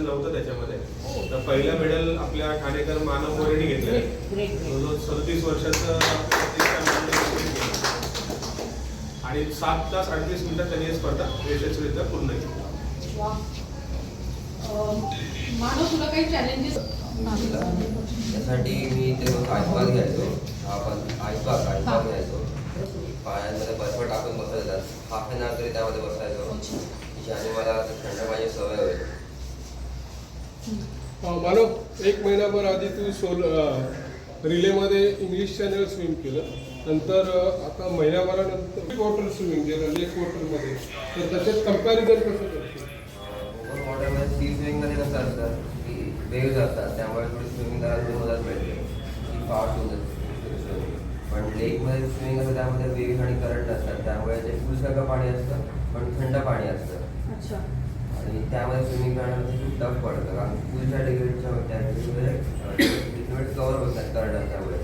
Medal नव्हतं त्याच्यामध्ये. तर पहिलं मेडल आपल्या ठाणेकर मानव मोरेने घेतलं. 37 वर्षाचं आणि 7 तास 38 मिनिटात त्यांनी ही स्पर्धा यशस्वीरित्या पूर्ण केली. मानव तुला काही चॅलेंजेस? त्यासाठी मी ते आईपास घ्यायचो. आईपास घ्यायचो. पायांमध्ये बर्फ टाकून बसायचं. हाफ एन आवर तरी त्यामध्ये बसायचो, ज्याने मला थंड पाण्याची सवय होईल. मानव, 1 महिनाभर आधी तू रिलेमध्ये इंग्लिश चॅनल स्विम केलं, नंतर आता महिन्याभरानंतर वॉटर स्विमिंग गेलं लेक वॉटरमध्ये, तर त्याच्यात कंपॅरिझन कसं करतो? ओपन वॉटरमध्ये सी स्विमिंगमध्ये कसं असतं की वेव्ज असतात, त्यामुळे थोडी स्विमिंग करायला मदत मिळते, ती फास्ट होऊन जाते. पण लेकमध्ये स्विमिंग असतं त्यामध्ये वेव्ज आणि करंट असतात, त्यामुळे ते फुलसारखं पाणी असतं पण थंड पाणी असतं. अच्छा. आणि त्यामध्ये स्विमिंग करण्यामध्ये खूप टफ पडतं, कारण पूलच्या डिग्रीच्या कव्हर होतात करंट त्यामुळे.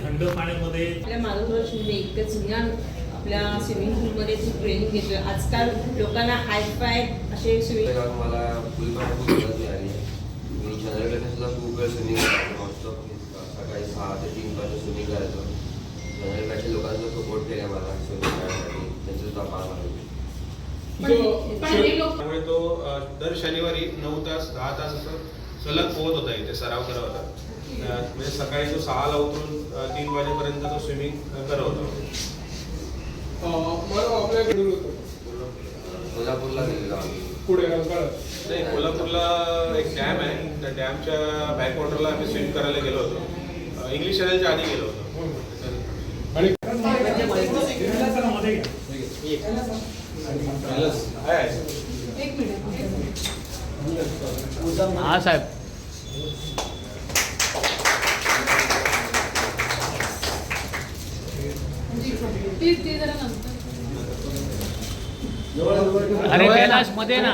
थंड पाण्यामध्ये आपल्या मार्गदर्शनाने एकच ज्ञान आपल्या स्विमिंग पूलमध्ये ट्रेनिंग घेतोय. आजकाल लोकांना हायफाय असे स्विमिंग. मला पूल पाण्यात खूप मदत मिळाली. मी जनरल बॅचेसला खूप वेळ स्विमिंग करायचो. सकाळी 6 ते 3 पर्यंत स्विमिंग करायचो. जनरल बॅचच्या लोकांचा सपोर्ट केला मला स्विमिंग करण्यासाठी, त्यांचा सुद्धा आभार मानतो. त्यामुळे तो दर शनिवारी 9 तास 10 तास असं सलग पोहत होता, इथे सराव करत होता. म्हणजे सकाळी तो 6ला उतरून 3 वाजेपर्यंत तो स्विमिंग करत होता. मला आपल्याकडे होतं कोल्हापूरला गेलेलो आम्ही. पुढे रंकाळा नाही, कोल्हापूरला एक डॅम आहे, त्या डॅमच्या बॅकवॉटरला आम्ही स्विम करायला गेलो होतो. इंग्लिश चॅनलच्या आधी गेलो होतो. आणि एक मिनिट. हा साहेब, ते जरा नंतर. अरे कैलाश मध्ये ना,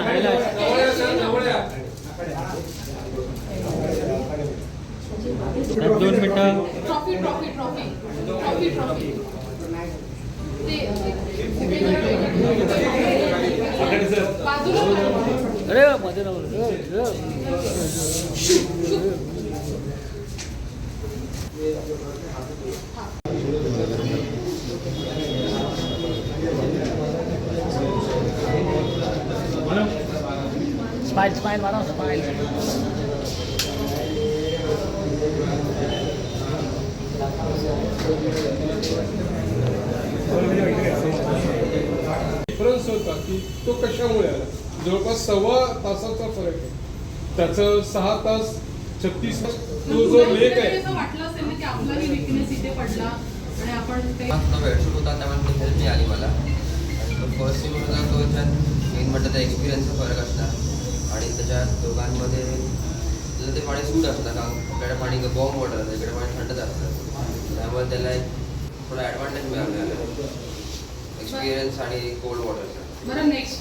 2 मिनिटं. ट्रॉफी. बाजूला अरे मध्ये स्माइल मारा स्माइल. डिफरन्स होता की तो कशामुळे आला. जवळपास 1.25 तासाचा फरक आहे. त्याचं 6 तास 36 तो जो लेक आहे. असं वाटलं असेल ना की आपलाही विकनेस इथे पडला आणि आपण ते वेळशूट होता त्यामुळे हेल्प मिळाली मला. आणि तो फर्स्ट सीन होता तो त्याच्यात मेन म्हटलं तर एक्सपिरियन्सचा फरक असणार. आणि त्याच्यात दोघांमध्ये त्याचं ते पाणी सूट असतं, कारण आपल्याकडे पाणी बॉम्ब वॉटर असतं, इकडे पाणी थंडच असतं, त्यामुळे त्याला एक थोडा ॲडव्हान्टेज मिळाला एक्सपिरियन्स आणि कोल्ड वॉटरचा. बरं नेक्स्ट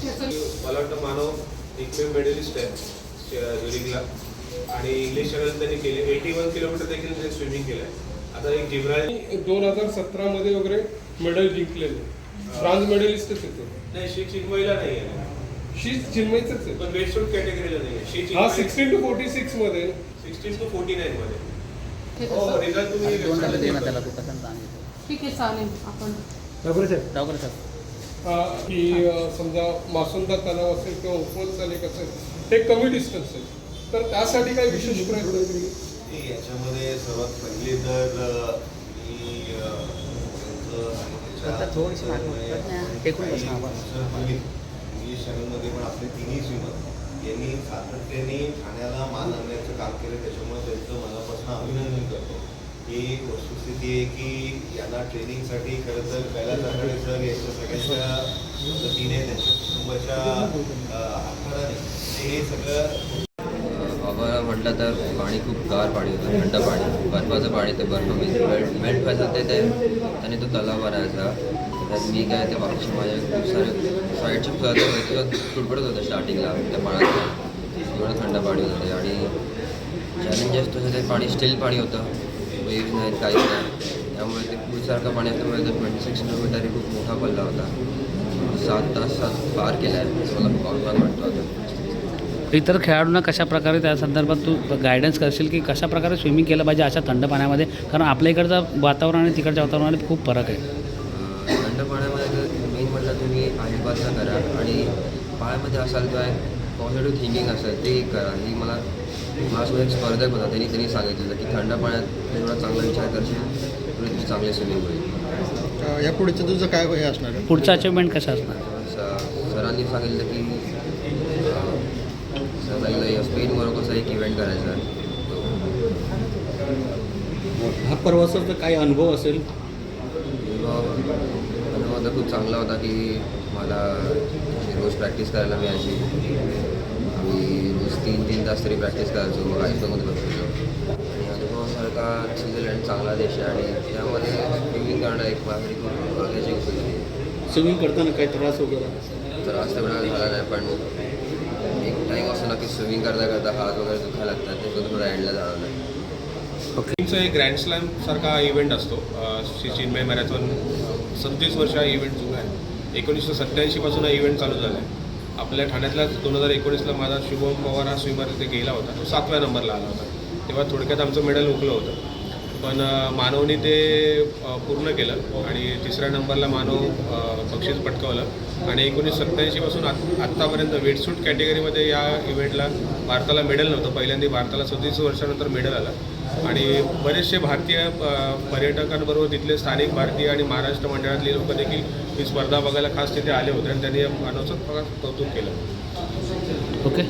मला वाटतं मानव एकमेव मेडलिस्ट आहे ज्युरिंगला, आणि इंग्लिश चॅनल त्यांनी केले. 81 किलोमीटर देखील त्यांनी स्विमिंग केलं आहे. आता एक जिब्राल्टर 2017 मध्ये वगैरे मेडल जिंकलेले, ब्रॉन्झ मेडलिस्टच येते. नाही, शी चिन्मयला नाही आहे, शी चिन्मयच आहे, पण वेस्टवूड कॅटेगरीला नाही आहे. शी हा चिन्मय 16 to 46 मध्ये 16 to 49 मध्ये. हे हो, तसं. रिझल्ट तुम्ही त्याला तू कसं सांगितलं ठीक आहे, चालेल. आपण लवकर सर. की समजा मासुंदा तलाव असेल किंवा उपवन चालेक असेल, ते कमी डिस्टन्स आहे, तर त्यासाठी काही विशेष प्रयत्न केले? याच्यामध्ये सर्वात पहिले तर इंग्लिश चॅनलमध्ये पण आपले तिन्ही स्विमर यांनी सातत्याने ठाण्याला मान आणण्याचं काम केलं, त्याच्यामुळे त्यांचं मनापासून अभिनंदन करतो. ही वस्तुस्थिती आहे की यांना ट्रेनिंगसाठी खरं तर कैलास आघाडे सर यांच्या सगळ्यांच्या मदतीने, त्यांच्या कुटुंबाच्या हाताने हे सगळं. बाबा म्हटलं तर पाणी खूप गार पाणी होतं, थंड पाणी, बर्फाचं पाणी. ते बर्फ मेल्ट व्हायचं ते त्याने तो तलाव भरायचा. त्यात मी काय त्या बाबतीत माझ्या खूप सारे साईडचे तुडपडत होतं स्टार्टिंगला त्या पाण्यात, एवढं थंड पाणी होतं ते. आणि चॅलेंजेस तसं ते पाणी स्टील पाणी होतं, वेव्ज नाहीत काहीच नाही, त्यामुळे ते पूलसारखं पाणी असल्यामुळे ते 26 किलोमीटर खूप मोठा पल्ला होता. 7 तास पार केला आहे, मला खूप अभिमान वाटतो आता. इतर खेळाडूंना कशा प्रकारे त्या संदर्भात तू गायडन्स करशील की कशा प्रकारे स्विमिंग केलं पाहिजे अशा थंड पाण्यामध्ये, कारण आपल्या इकडचं वातावरण आणि तिकडच्या वातावरणामध्ये खूप फरक आहे. थंड पाण्यामध्ये जर मेन म्हटलं तुम्ही आधीपासून करा आणि पाण्यामध्ये असाल किंवा पॉझिटिव्ह थिंकिंग असेल ते करा. ही माझ्यासोबत एक स्पर्धक होता, त्यांनी सांगितलं की थंड पाण्यात जेवढा चांगला विचार करशील तेवढी तुझी चांगली स्विमिंग होईल. या पुढचं तुझं काय हे असणार आहे? पुढचं अचिव्हमेंट कसं असणार? सरांनी सांगितलं की सरांना स्पेन मोरोकोचा एक इव्हेंट करायचा आहे. हा प्रवासाचा काय अनुभव असेल? अनुभव तर खूप चांगला होता की मला रोज प्रॅक्टिस करायला मिळायची. आम्ही रोज 3 तास तरी प्रॅक्टिस करायचो, आयुष्यामध्ये बघतो. आणि अनुभवासारखा स्वित्झर्लंड चांगला देश आहे आणि त्यामध्ये स्विमिंग करणं एक माझ्यासाठी खूप भाग्याची गोष्ट होती. स्विमिंग करताना काही त्रास वगैरे? त्रास तेवढा झाला नाही, पण एक टाईम असतो ना की स्विमिंग करता करता हात वगैरे दुखायला लागतात, ते सुद्धा थोडं एंडला झालं नाही. स्विमिंगचा एक ग्रँड स्लॅम सारखा इव्हेंट असतो. श्री चिन्मय मॅरेथॉन 37 वर्ष हा इव्हेंट सुरू आहे. 1987 पासून हा इव्हेंट चालू झाला आहे. आपल्या ठाण्यातला 2019ला माझा शुभम पवार हा स्विमर तिथे गेला होता, तो 7व्या नंबरला आला होता. तेव्हा थोडक्यात आमचं मेडल हुकलं होतं, पण मानवनी ते पूर्ण केलं आणि 3ऱ्या नंबरला मानव बक्षीस पटकावलं. आणि 1987 पासून आत्तापर्यंत वेटसूट कॅटेगरीमध्ये या इव्हेंटला भारताला मेडल नव्हतं. पहिल्यांदा भारताला 37 वर्षानंतर मेडल आलं आणि बरेचसे भारतीय पर्यटकांबरोबर तिथले स्थानिक भारतीय आणि महाराष्ट्र मंडळातले लोक देखील ही स्पर्धा बघायला खास तिथे आले होते आणि त्यांनी या मानवचं कौतुक केलं. ओके.